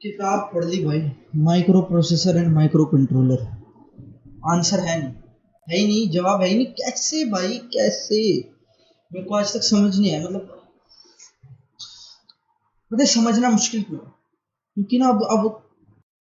किताब पढ़ ली भाई। Micro processor and micro controller. Answer है ही नहीं, जवाब है ही नहीं। कैसे भाई, कैसे? मेरे को आज तक समझ नहीं आया। मतलब समझना मुश्किल क्यों है? क्योंकि ना अब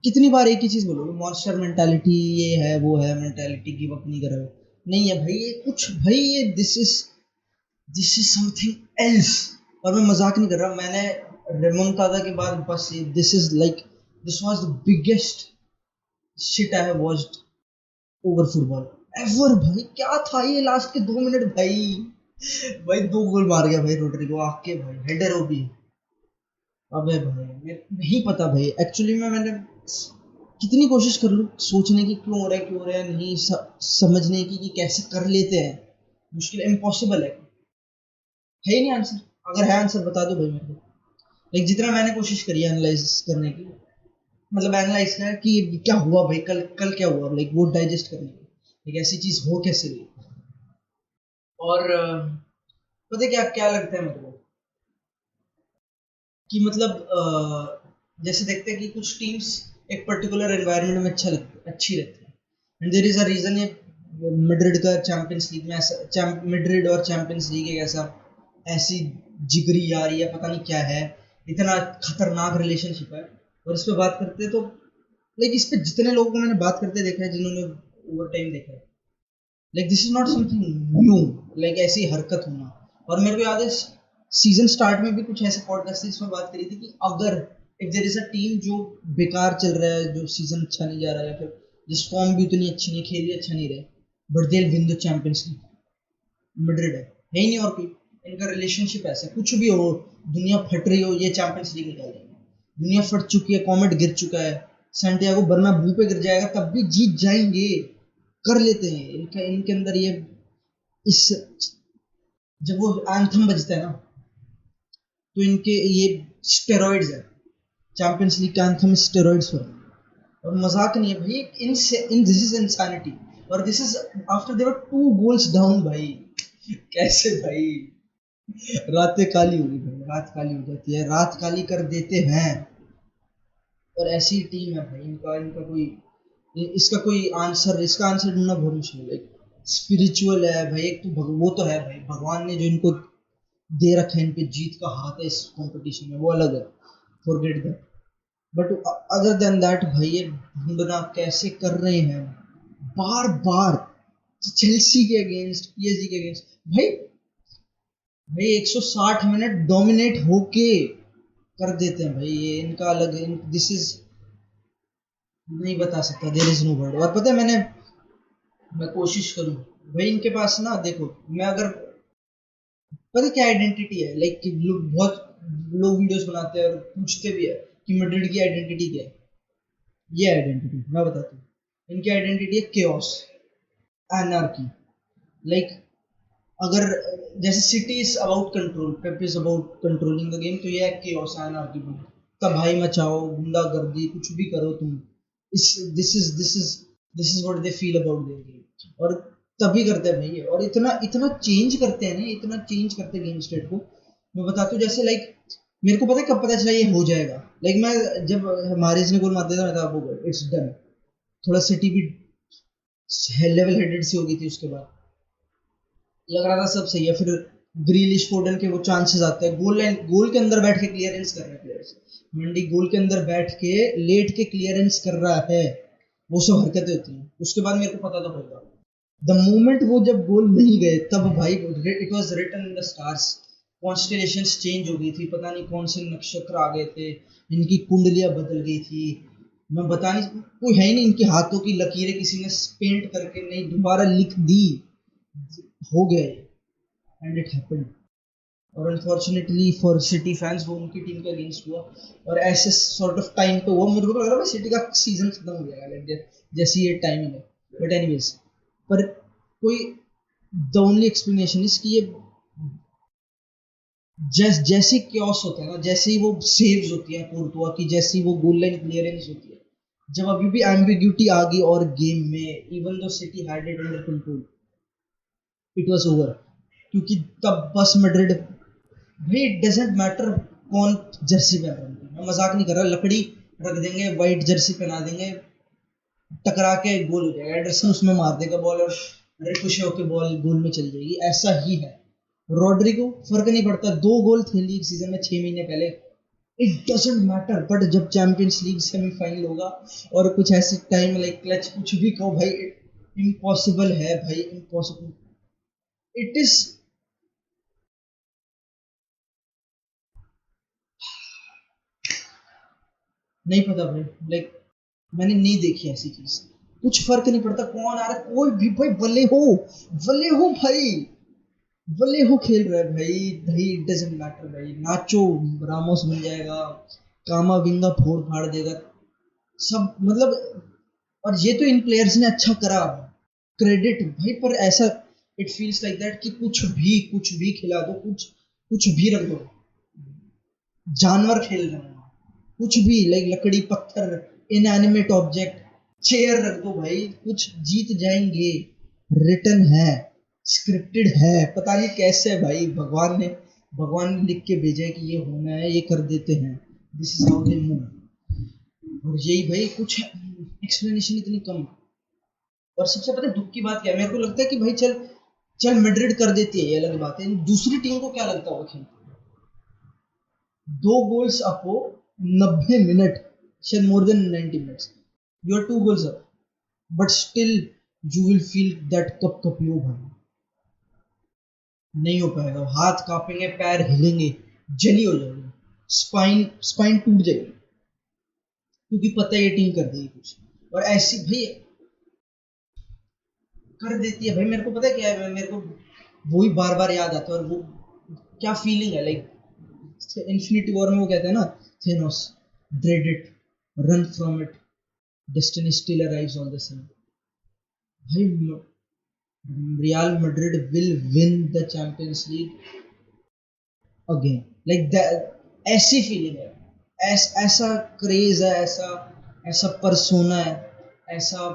कितनी बार एक ही चीज बोलोगे, मॉन्स्टर मेंटालिटी, ये है वो है मेंटालिटी, गिव अप नहीं करो। नहीं है भाई, ये कुछ भाई, ये दिस इज समथिंग एल्स। और मैं मजाक नहीं कर रहा। मैंने रेमोंटादा के बाद बस this was the biggest shit I have watched over football ever. भाई क्या था ये लास्ट के 2 मिनट भाई। भाई 2 गोल मार गया भाई रोड्रिगो आके भाई, हेडर वो भी। अबे भाई मेरे को नहीं पता भाई, एक्चुअली में मैंने कितनी कोशिश कर लूँ सोचने की, क्यों हो रहा है नहीं समझने की कि कैसे कर लेते हैं। मुश्किल, इम्पॉसिबल है ही नहीं आंसर। अगर है आंसर बता दो भाई मेरे को। लाइक जितना मैंने कोशिश करी एनालाइज करने की, मतलब एनालाइज किया कि क्या हुआ भाई, कल कल क्या हुआ, लाइक वो डाइजेस्ट करने की, एक ऐसी चीज हो कैसे गई। और पता है क्या क्या लगता है मेरे को कि मतलब जैसे देखते हैं कि कुछ टीम्स एक पर्टिकुलर एनवायरनमेंट में अच्छी लगती है। And there is a reason ये मैड्रिड का चैंपियंस लीग में ऐसा, मैड्रिड और चैंपियंस लीग एक ऐसा ऐसी जिगरी यारी है, पता नहीं क्या है, इतना खतरनाक रिलेशनशिप है। और इस पे बात करते हैं तो लाइक इस पे जितने लोगों को मैंने बात करते देखा है जिन्होंने ओवर टाइम देखा है, like this is not something new, like ऐसी हरकत होना। और मेरे को याद है सीजन स्टार्ट में भी कुछ ऐसे पॉडकास्ट जिसमें बात करी थी कि अगर if there is a team जो बेकार चल रहा है, जो सीजन अच्छा नहीं जा रहा है, या फिर जिस फॉर्म भी उतनी अच्छी नहीं, खेल भी अच्छा नहीं रहे, but they will win the champions league. Madrid है ही नहीं और कोई। इनका रिलेशनशिप ऐसा, कुछ भी हो, दुनिया फट रही हो, ये चैंपियंस लीग निकाल देंगे। दुनिया फट चुकी है, कॉमेट गिर चुका है, सैंटियागो बर्नाब्यू पे गिर जाएगा तब भी जीत जाएंगे, कर लेते हैं। इनका इनके अंदर ये इस जब वो एंथम बजता है ना, तो इनके ये स्टेरॉइड्स है। चैंपियंस लीग का एंथम स्टेरॉइड्स पर। और मजाक नहीं है भाई, इन दिस इज इंसानिटी। और this is after they were 2 goals down भाई। कैसे भाई? रातें काली होगी भाई, रात काली हो जाती है, रात काली कर देते हैं। और ऐसी टीम है भाई, इनका इनका कोई इसका आंसर ढूंढना बहुत मुश्किल है। स्पिरिचुअल है भाई, एक तो वो तो है भाई, भगवान ने जो इनको दे रखा है, इन पे जीत का हाथ है इस कंपटीशन में, वो अलग है, forget that. But other than that भाई, ये ढूंढना कैसे कर रहे हैं बार बार, चेल्सी के अगेंस्ट, पीएसजी के अगेंस्ट। भाई भाई 160 मिनट डोमिनेट होके कर देते हैं भाई, ये इनका अलग है। दिस इज नहीं बता सकता, देयर इज नो वर्ड। और पता है मैं कोशिश करूं भाई, इनके पास ना देखो, मैं अगर पता क्या आइडेंटिटी है, लाइक बहुत लोग वीडियोस बनाते हैं और पूछते भी है कि मैड्रिड की आइडेंटिटी क्या है। ये आइडेंटिटी मैं बताता हूँ। इनकी आइडेंटिटी है केओस, एनार्की। लाइक अगर जैसे city is about control, Pep is about controlling the game, तो ये है केओस, एनार्की। तबाही मचाओ, गुंडागर्दी, कुछ भी करो तुम। इस this is what they feel about their game. और तभी करते हैं भाई ये। और इतना इतना चेंज करते हैं ना, इतना चेंज करते हैं गेम स्टेट को। मैं बताता हूँ जैसे लाइक मेरे को पता है कब पता चला ये हो जाएगा। लाइक मैं जब हमारे ने गोल मार दिया था, मैं था इट्स डन। थोड़ा सिटी भी लेवल हेडेड सी हो गई थी, उसके बाद लग रहा था सब सही है। फिर ग्रीलिश, फोर्डन के वो चांसेस आते हैं, गोल के अंदर बैठ के क्लियरेंस कर रहे हैं प्लेयर्स। मंडी गोल के अंदर बैठ के लेट के क्लियरेंस कर रहा है, वो सब हरकतें होती हैं। उसके बाद मेरे को पता तो पड़ता, द मोमेंट वो जब गोल नहीं गए तब भाई it was written in the stars. Constellations change हो गई थी, पता नहीं कौन से नक्षत्र आ गए थे, इनकी कुंडलियां बदल गई थी। मैं बता नहीं, कोई है ही नहीं, इनके हाथों की लकीरें किसी ने पेंट करके नहीं दोबारा लिख दी, हो गया एंड इट हैपेंड। और अनफॉर्चुनेटली फॉर सिटी फैंस वो उनकी टीम के अगेंस्ट हुआ। और ऐसे सॉर्ट ऑफ टाइम पे वो मेरे को तो लग रहा है सिटी का सीजन खत्म हो जाएगा, लाइक जैसी ये टाइमिंग है। बट एनीवेज, पर कोई द ओनली एक्सप्लेनेशन इज कि ये जैसे क्योस होता है ना, जैसे ही वो सेव्स होती है कोर्टुआ की, जैसे ही वो गोल लाइन क्लियरेंस होती है, जब अभी भी एम्बिग्यूटी आ गई और गेम में, even though city had it under control, it was over. क्योंकि तब बस मैड्रिड, भाई इट डजंट मैटर कौन जर्सी पहन रहा है, मैं मजाक नहीं कर रहा। लकड़ी रख देंगे, वाइट जर्सी पहना देंगे, टकरा के गोल हो जाएगा, एडरसन उसमें मार देगा बॉल और रिकोशे होके बॉल गोल में चल जाएगी। ऐसा ही है रॉड्रिगो, फर्क नहीं पड़ता, 2 गोल थे लीग सीजन में 6 महीने पहले, इट डजेंट मैटर। बट जब चैंपियंस लीग सेमीफाइनल होगा और कुछ ऐसे टाइम लाइक क्लच कुछ भी कहो भाई, इम्पॉसिबल है भाई, इम्पॉसिबल इट इज। नहीं पता भाई, लाइक मैंने नहीं देखी ऐसी चीज, कुछ फर्क नहीं पड़ता कौन आ रहा है, कोई भी भाई, भले हो भाई, भले हो खेल रहा है भाई भाई, इट डजंट मैटर भाई, नाचो रामोस बन जाएगा, कामा विंगा फोड़ फाड़ देगा सब, मतलब। और ये तो इन प्लेयर्स ने अच्छा करा, क्रेडिट भाई, पर ऐसा इट फील्स लाइक दैट कि कुछ भी खिला दो, कुछ भी रख दो, जानवर खेल रहे हैं, कुछ भी लाइक लकड़ी पत्थर इनएनिमेट ऑब्जेक्ट, चेयर रख दो भाई, कुछ जीत जाएंगे, रिटर्न है, स्क्रिप्टेड है, पता नहीं कैसे भाई, भगवान ने लिख के भेजा है कि ये होना है, ये कर देते हैं, this is how they move. और यही भाई कुछ एक्सप्लेनेशन इतनी कम। और सबसे पता है दुख की बात क्या है, मेरे को लगता है कि भाई चल चल मैड्रिड कर देती है, ये अलग बात है, दूसरी टीम को क्या लगता होगा खेल, 2 गोल्स अप हो 90 मिनट, शायद more than 90 minutes, you are 2 goals up, but still you will feel that cup cup लो भाई, नहीं हो पाएगा, हाथ कांपेंगे, पैर हिलेंगे, जली हो जाएगी, स्पाइन टूट जाएगी, क्योंकि पता है ये टीम कर देगी कुछ। और ऐसी भाई कर देती है भाई, मेरे को पता है क्या है, मेरे को वही बार बार याद आता है, और वो क्या फीलिंग है लाइक इन्फिनिटी वॉर में वो कहते हैं ना, Thanos, dread it, run from it, destiny still arrives on the sun। भाई real Madrid will win the champions league again, like that, ऐसी फीलिंग है, ऐसा क्रेज है, ऐसा ऐसा परसोना है, ऐसा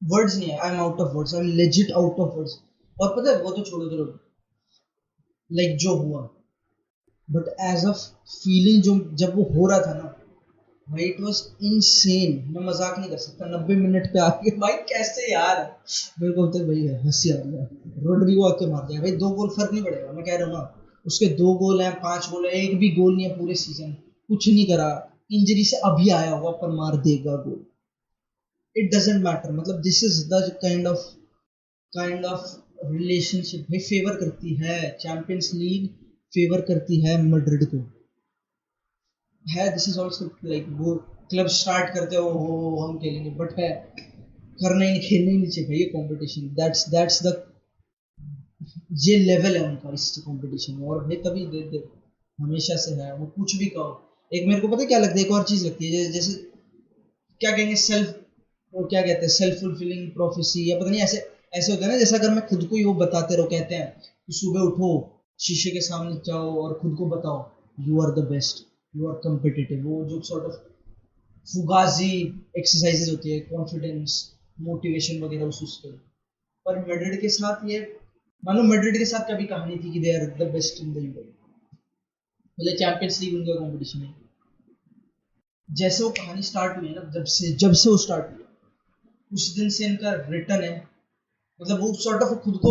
वर्ड्स नहीं है, I am out of words, I am legit out of words. और पता है वो तो छोड़ो चलो, लाइक जो हुआ, बट एज अ फीलिंग जो जब वो हो रहा था ना भाई, इट वॉज इनसेन, मैं मजाक नहीं कर सकता, 90 मिनट पे आके भाई कैसे यार, मेरे को होता है भाई हंसी आ रही है, रोड्रिगो आके मार दिया भाई, 2 गोल फर्क नहीं पड़ेगा, मैं कह रहा हूँ ना, उसके 2 गोल हैं, 5 गोल है, एक भी गोल नहीं है पूरे सीजन, कुछ नहीं करा, इंजरी से अभी आया हुआ, पर मार देगा गोल, इट डजेंट मैटर, मतलब this is the kind of relationship भाई, फेवर करती है चैंपियंस लीग, फेवर करती है मैड्रिड को, है, दिस इज ऑल्सो लाइक वो क्लब स्टार्ट करते हो हम खेलेंगे, बट है करना ही खेलना ही नहीं चाहिए भाई, ये कंपटीशन, दैट्स द, ये लेवल है उनका इस कंपटीशन में, और भाई तभी दे हमेशा से है, वो कुछ भी कहो। एक मेरे को पता है क्या लगता है, एक और चीज लगती है, जैसे क्या कहेंगे, सेल्फ, वो क्या कहते हैं, सेल्फ फुलफिलिंग प्रोफेसी, या पता नहीं, ऐसे ऐसे होता है ना, जैसे अगर मैं खुद को ही वो बताते रहो, कहते हैं कि सुबह उठो, शीशे के सामने जाओ और खुद को बताओ you are the best, you are competitive, वो जो सॉर्ट ऑफ फुगाजी एक्सरसाइजेज होती है, कॉन्फिडेंस, मोटिवेशन वगैरह उस उसके। पर मैड्रिड के साथ ये, मान लो मैड्रिड के साथ कभी कहानी थी कि they are the best in the Europe, मतलब चैंपियंस लीग उनका कंपटीशन है, जैसे वो कहानी स्टार्ट हुई है ना, जब से वो स्टार्ट हुई, उस दिन से इनका रिटर्न है, मतलब वो सॉर्ट ऑफ खुद को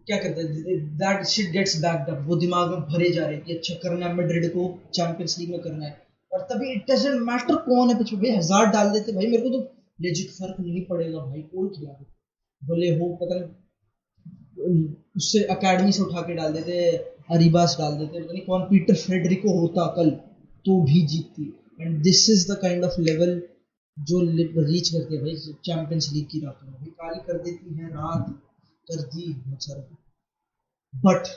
क्या करते हैं, that shit gets backed up, वो दिमाग में भरे जा रहे हैं कि अच्छा करना है, मैड्रिड को चैंपियंस लीग में करना है, और तभी इट डजंट मैटर कौन है पीछे भाई, 1000 डाल देते भाई, मेरे को तो लेजिट फर्क नहीं पड़ेगा भाई, कोई खिला दे, भले हो पता नहीं, उससे अकेडमी से उठा के डाल देते, अरीबास डाल देते, पता नहीं कौन पीटर फ्रेडरिको होता कल, तो भी जीतती। And this is the kind of level जो रीच करती है भाई चैंपियंस लीग की रातों में, भाई काली कर देती है रात, कर दी बहुत सारा। But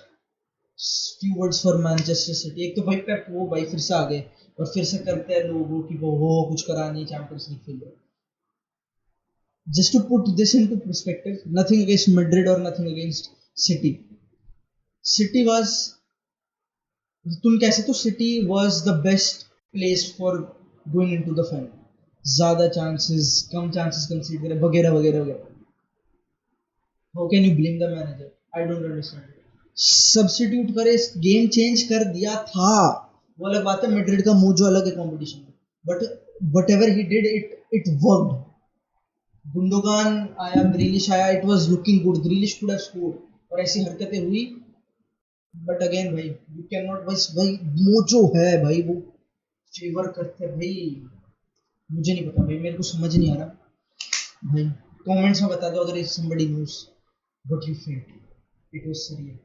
few words for Manchester city, एक तो भाई पेप वो भाई फिर से आ गए, और फिर से करते हैं लोगों की वो हो कुछ करा नहीं, चैंपियंस लीग खेल रहे। Just to put this into perspective, nothing against Madrid और nothing against City, City was, तुम कैसे तो City was the best place for going into the final, ज्यादा चांसेस, कम चांसेस कंसीड करे, वगैरह वगैरह वगैरह, how can you blame the manager, I don't understand, substitute करे, गेम चेंज कर दिया था, वो अलग बात है, मैड्रिड का मोजो अलग है कंपटीशन में, but whatever he did it worked. Gundogan आया, ग्रीलिश आया, it was looking good, Grealish could have scored, और ऐसी हरकतें हुई, बट अगेन भाई यू कैन नॉट, बस भाई मोजो है भाई, वो फेवर करते हैं भाई। मुझे नहीं पता भाई, मेरे को समझ नहीं आ रहा भाई, कमेंट्स में बता दो अगर somebody knows what you felt, it was सरिया।